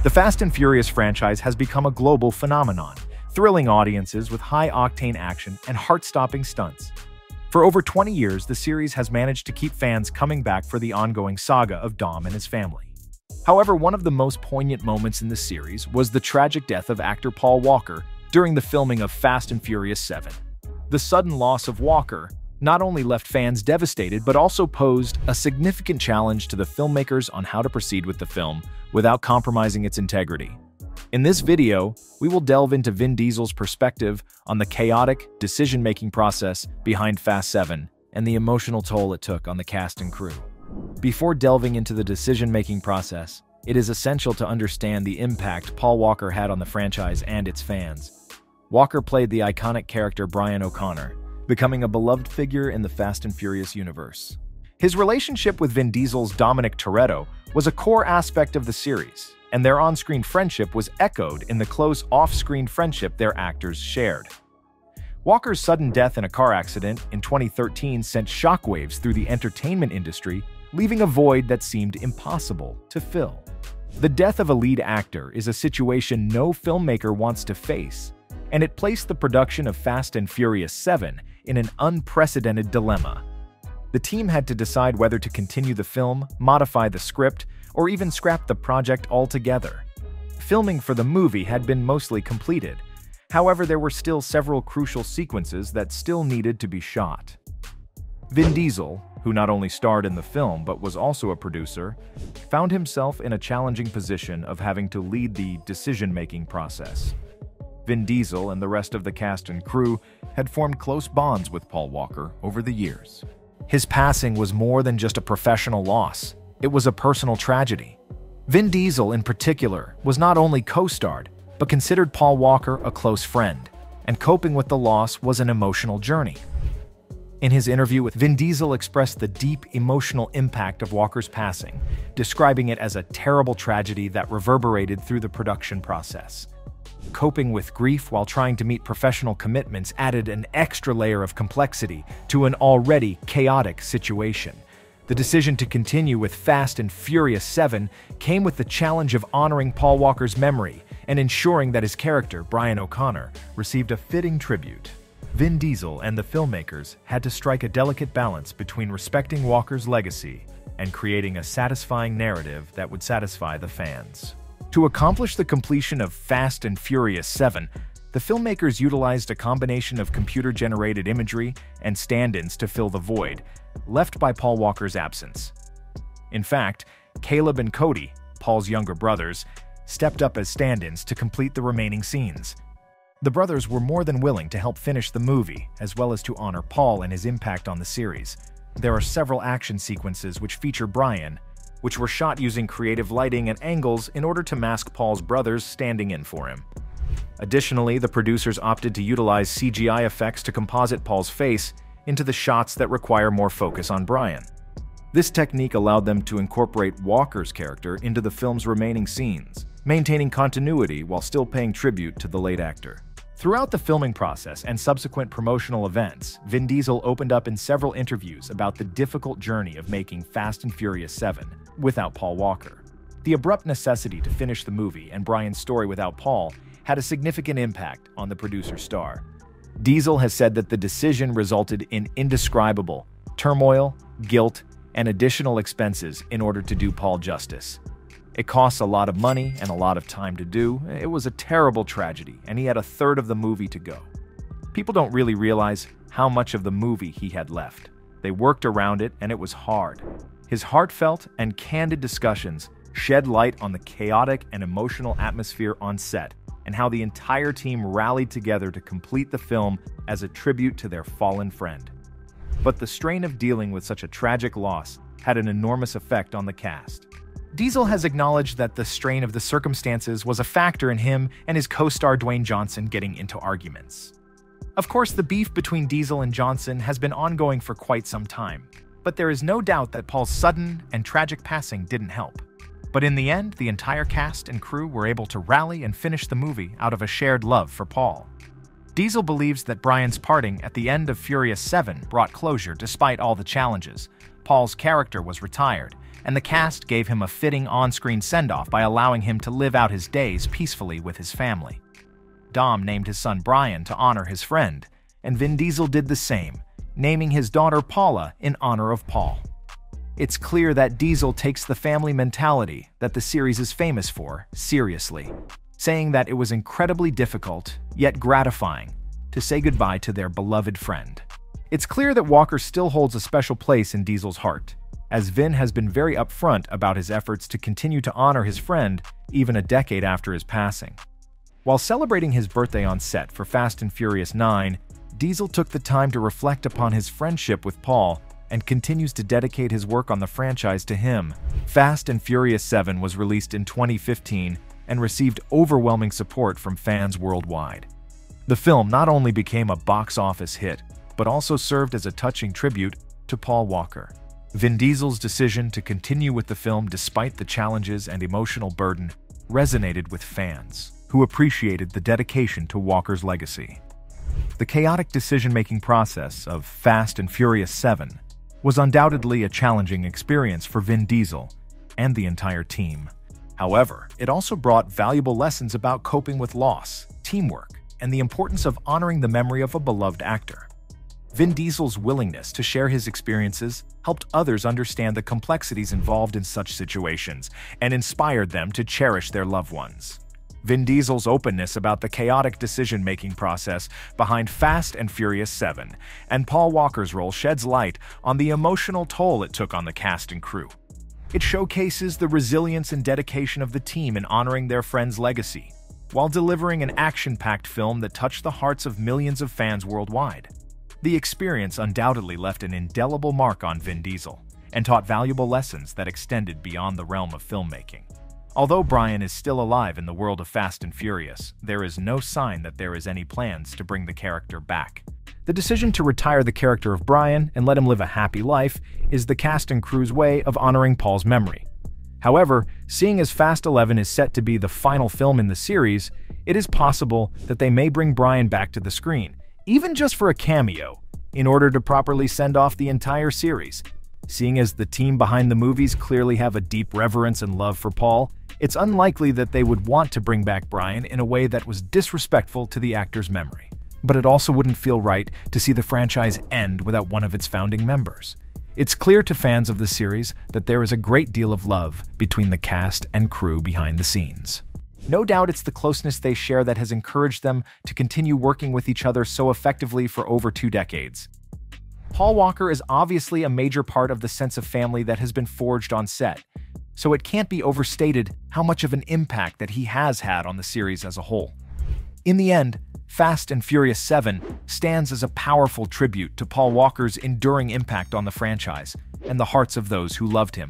The Fast and Furious franchise has become a global phenomenon, thrilling audiences with high-octane action and heart-stopping stunts. For over 20 years, the series has managed to keep fans coming back for the ongoing saga of Dom and his family. However, one of the most poignant moments in the series was the tragic death of actor Paul Walker during the filming of Fast and Furious 7. The sudden loss of Walker not only left fans devastated but also posed a significant challenge to the filmmakers on how to proceed with the film without compromising its integrity. In this video, we will delve into Vin Diesel's perspective on the chaotic decision-making process behind Fast 7 and the emotional toll it took on the cast and crew. Before delving into the decision-making process, it is essential to understand the impact Paul Walker had on the franchise and its fans. Walker played the iconic character Brian O'Connor, becoming a beloved figure in the Fast and Furious universe. His relationship with Vin Diesel's Dominic Toretto was a core aspect of the series, and their on-screen friendship was echoed in the close off-screen friendship their actors shared. Walker's sudden death in a car accident in 2013 sent shockwaves through the entertainment industry, leaving a void that seemed impossible to fill. The death of a lead actor is a situation no filmmaker wants to face, and it placed the production of Fast and Furious 7 in an unprecedented dilemma. The team had to decide whether to continue the film, modify the script, or even scrap the project altogether. Filming for the movie had been mostly completed. However, there were still several crucial sequences that still needed to be shot. Vin Diesel, who not only starred in the film but was also a producer, found himself in a challenging position of having to lead the decision-making process. Vin Diesel and the rest of the cast and crew had formed close bonds with Paul Walker over the years. His passing was more than just a professional loss. It was a personal tragedy. Vin Diesel, in particular, was not only co-starred, but considered Paul Walker a close friend, and coping with the loss was an emotional journey. In his interview with Vin Diesel expressed the deep emotional impact of Walker's passing, describing it as a terrible tragedy that reverberated through the production process. Coping with grief while trying to meet professional commitments added an extra layer of complexity to an already chaotic situation. The decision to continue with Fast and Furious 7 came with the challenge of honoring Paul Walker's memory and ensuring that his character, Brian O'Connor, received a fitting tribute. Vin Diesel and the filmmakers had to strike a delicate balance between respecting Walker's legacy and creating a satisfying narrative that would satisfy the fans. To accomplish the completion of Fast and Furious 7, the filmmakers utilized a combination of computer-generated imagery and stand-ins to fill the void left by Paul Walker's absence. In fact, Caleb and Cody, Paul's younger brothers, stepped up as stand-ins to complete the remaining scenes. The brothers were more than willing to help finish the movie, as well as to honor Paul and his impact on the series. There are several action sequences which feature Brian, which were shot using creative lighting and angles in order to mask Paul's brothers standing in for him. Additionally, the producers opted to utilize CGI effects to composite Paul's face into the shots that require more focus on Brian. This technique allowed them to incorporate Walker's character into the film's remaining scenes, maintaining continuity while still paying tribute to the late actor. Throughout the filming process and subsequent promotional events, Vin Diesel opened up in several interviews about the difficult journey of making Fast and Furious 7 without Paul Walker. The abrupt necessity to finish the movie and Brian's story without Paul had a significant impact on the producer's star. Diesel has said that the decision resulted in indescribable turmoil, guilt, and additional expenses in order to do Paul justice. It costs a lot of money and a lot of time to do. It was a terrible tragedy, and he had a third of the movie to go. People don't really realize how much of the movie he had left. They worked around it, and it was hard. His heartfelt and candid discussions shed light on the chaotic and emotional atmosphere on set, and how the entire team rallied together to complete the film as a tribute to their fallen friend. But the strain of dealing with such a tragic loss had an enormous effect on the cast. Diesel has acknowledged that the strain of the circumstances was a factor in him and his co-star Dwayne Johnson getting into arguments. Of course, the beef between Diesel and Johnson has been ongoing for quite some time, but there is no doubt that Paul's sudden and tragic passing didn't help. But in the end, the entire cast and crew were able to rally and finish the movie out of a shared love for Paul. Diesel believes that Brian's parting at the end of Furious 7 brought closure despite all the challenges. Paul's character was retired, and the cast gave him a fitting on-screen send-off by allowing him to live out his days peacefully with his family. Dom named his son Brian to honor his friend, and Vin Diesel did the same, naming his daughter Paula in honor of Paul. It's clear that Diesel takes the family mentality that the series is famous for seriously, saying that it was incredibly difficult, yet gratifying, to say goodbye to their beloved friend. It's clear that Walker still holds a special place in Diesel's heart, as Vin has been very upfront about his efforts to continue to honor his friend even a decade after his passing. While celebrating his birthday on set for Fast and Furious 9, Diesel took the time to reflect upon his friendship with Paul and continues to dedicate his work on the franchise to him. Fast and Furious 7 was released in 2015 and received overwhelming support from fans worldwide. The film not only became a box office hit, but also served as a touching tribute to Paul Walker. Vin Diesel's decision to continue with the film despite the challenges and emotional burden resonated with fans, who appreciated the dedication to Walker's legacy. The chaotic decision-making process of Fast and Furious 7 was undoubtedly a challenging experience for Vin Diesel and the entire team. However, it also brought valuable lessons about coping with loss, teamwork, and the importance of honoring the memory of a beloved actor. Vin Diesel's willingness to share his experiences helped others understand the complexities involved in such situations and inspired them to cherish their loved ones. Vin Diesel's openness about the chaotic decision-making process behind Fast and Furious 7 and Paul Walker's role sheds light on the emotional toll it took on the cast and crew. It showcases the resilience and dedication of the team in honoring their friend's legacy, while delivering an action-packed film that touched the hearts of millions of fans worldwide. The experience undoubtedly left an indelible mark on Vin Diesel and taught valuable lessons that extended beyond the realm of filmmaking. Although Brian is still alive in the world of Fast and Furious, there is no sign that there is any plans to bring the character back. The decision to retire the character of Brian and let him live a happy life is the cast and crew's way of honoring Paul's memory. However, seeing as Fast 11 is set to be the final film in the series, it is possible that they may bring Brian back to the screen, even just for a cameo, in order to properly send off the entire series. Seeing as the team behind the movies clearly have a deep reverence and love for Paul, it's unlikely that they would want to bring back Brian in a way that was disrespectful to the actor's memory. But it also wouldn't feel right to see the franchise end without one of its founding members. It's clear to fans of the series that there is a great deal of love between the cast and crew behind the scenes. No doubt it's the closeness they share that has encouraged them to continue working with each other so effectively for over 2 decades. Paul Walker is obviously a major part of the sense of family that has been forged on set, so it can't be overstated how much of an impact that he has had on the series as a whole. In the end, Fast and Furious 7 stands as a powerful tribute to Paul Walker's enduring impact on the franchise and the hearts of those who loved him.